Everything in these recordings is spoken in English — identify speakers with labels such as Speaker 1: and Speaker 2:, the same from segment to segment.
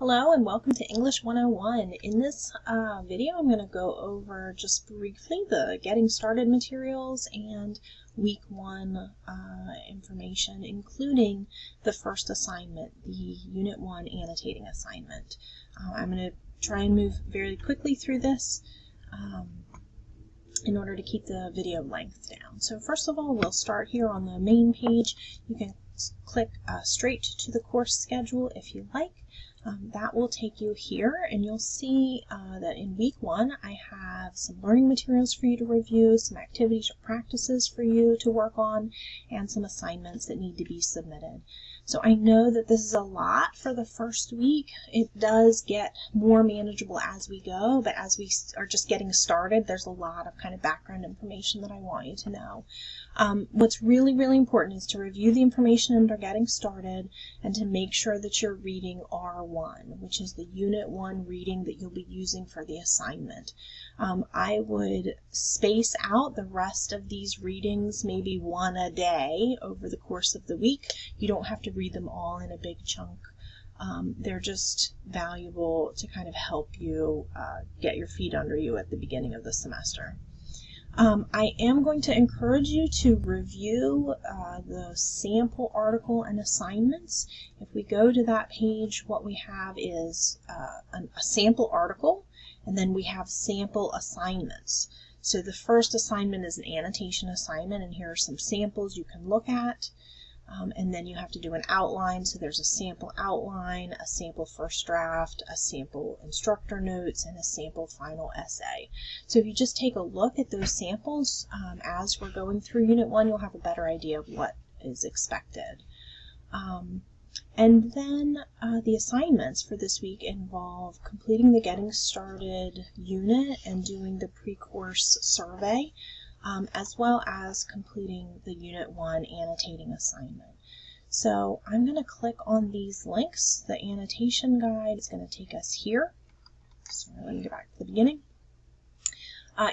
Speaker 1: Hello and welcome to English 101. In this video I'm going to go over just briefly the getting started materials and week 1 information, including the first assignment, the Unit 1 annotating assignment. I'm going to try and move very quickly through this in order to keep the video length down. So first of all, we'll start here on the main page. You can click straight to the course schedule if you like. That will take you here, and you'll see that in week 1 I have some learning materials for you to review, some activities or practices for you to work on, and some assignments that need to be submitted. So I know that this is a lot for the first week. It does get more manageable as we go, but as we are just getting started, there's a lot of kind of background information that I want you to know. What's really, really important is to review the information under getting started and to make sure that you're reading R1, which is the Unit 1 reading that you'll be using for the assignment. I would space out the rest of these readings, maybe one a day over the course of the week. You don't have to read them all in a big chunk. They're just valuable to kind of help you get your feet under you at the beginning of the semester. I am going to encourage you to review the sample article and assignments. If we go to that page, what we have is a sample article, and then we have sample assignments. So the first assignment is an annotation assignment, and here are some samples you can look at. And then you have to do an outline, so there's a sample outline, a sample first draft, a sample instructor notes, and a sample final essay. So if you just take a look at those samples as we're going through Unit 1, you'll have a better idea of what is expected. And then the assignments for this week involve completing the Getting Started unit and doing the pre-course survey, as well as completing the Unit 1 annotating assignment. So I'm going to click on these links. The annotation guide is going to take us here. So let me go back to the beginning.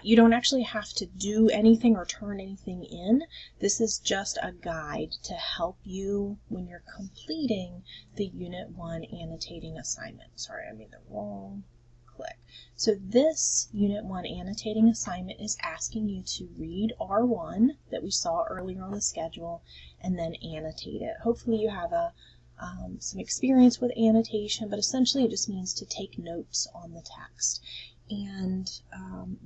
Speaker 1: You don't actually have to do anything or turn anything in. This is just a guide to help you when you're completing the Unit 1 annotating assignment. Sorry, I made the wrong click. So this Unit 1 annotating assignment is asking you to read R1 that we saw earlier on the schedule and then annotate it. Hopefully you have some experience with annotation, but essentially it just means to take notes on the text. And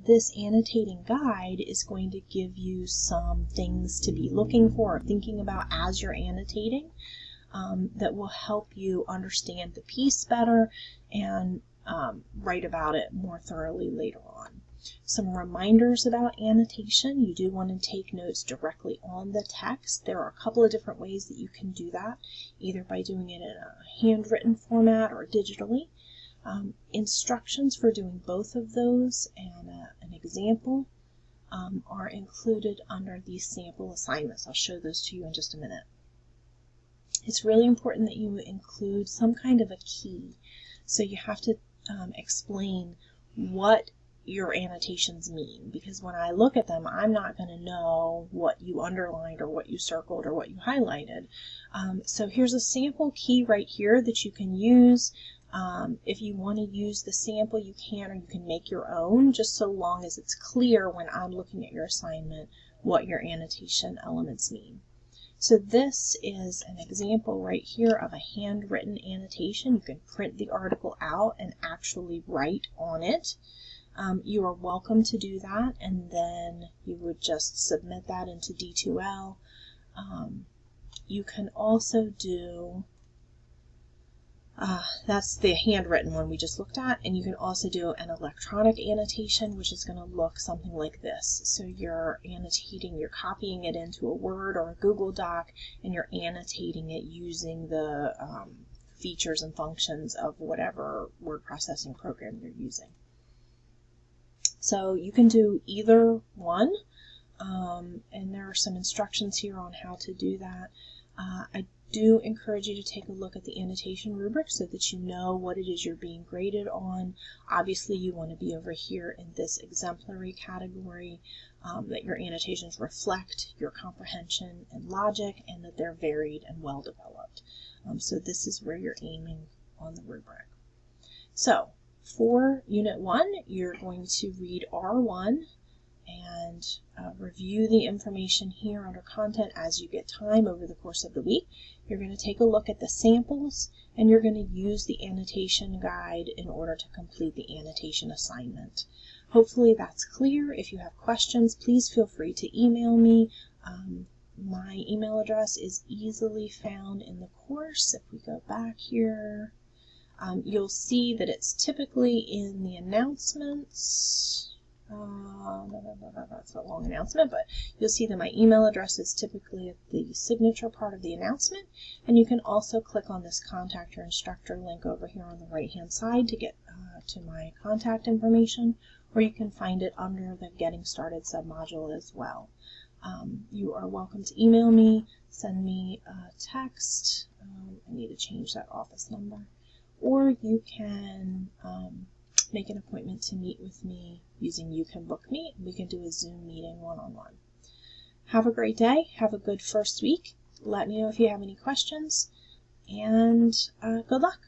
Speaker 1: this annotating guide is going to give you some things to be looking for or thinking about as you're annotating that will help you understand the piece better and write about it more thoroughly later on. Some reminders about annotation. You do want to take notes directly on the text. There are a couple of different ways that you can do that, either by doing it in a handwritten format or digitally. Instructions for doing both of those and an example are included under these sample assignments. I'll show those to you in just a minute. It's really important that you include some kind of a key. So you have to explain what your annotations mean, because when I look at them, I'm not going to know what you underlined or what you circled or what you highlighted. So here's a sample key right here that you can use. If you want to use the sample, you can, or you can make your own, just so long as it's clear when I'm looking at your assignment what your annotation elements mean. So this is an example right here of a handwritten annotation. You can print the article out and actually write on it. You are welcome to do that, and then you would just submit that into D2L. You can also do, that's the handwritten one we just looked at, and you can also do an electronic annotation, which is going to look something like this. So you're annotating, you're copying it into a Word or a Google Doc, and you're annotating it using the features and functions of whatever word processing program you're using. So you can do either one, and there are some instructions here on how to do that. I do encourage you to take a look at the annotation rubric so that you know what it is you're being graded on. Obviously you want to be over here in this exemplary category, that your annotations reflect your comprehension and logic, and that they're varied and well developed. So this is where you're aiming on the rubric. So for Unit 1, you're going to read R1 and review the information here under content as you get time over the course of the week. You're going to take a look at the samples and you're going to use the annotation guide in order to complete the annotation assignment. Hopefully that's clear. If you have questions, please feel free to email me. My email address is easily found in the course. If we go back here, you'll see that it's typically in the announcements. That's a long announcement, but you'll see that my email address is typically at the signature part of the announcement, and you can also click on this Contact Your Instructor link over here on the right hand side to get to my contact information, or you can find it under the Getting Started submodule as well. You are welcome to email me, send me a text, I need to change that office number, or you can make an appointment to meet with me using You Can Book Me. We can do a Zoom meeting one-on-one. Have a great day. Have a good first week. Let me know if you have any questions, and good luck.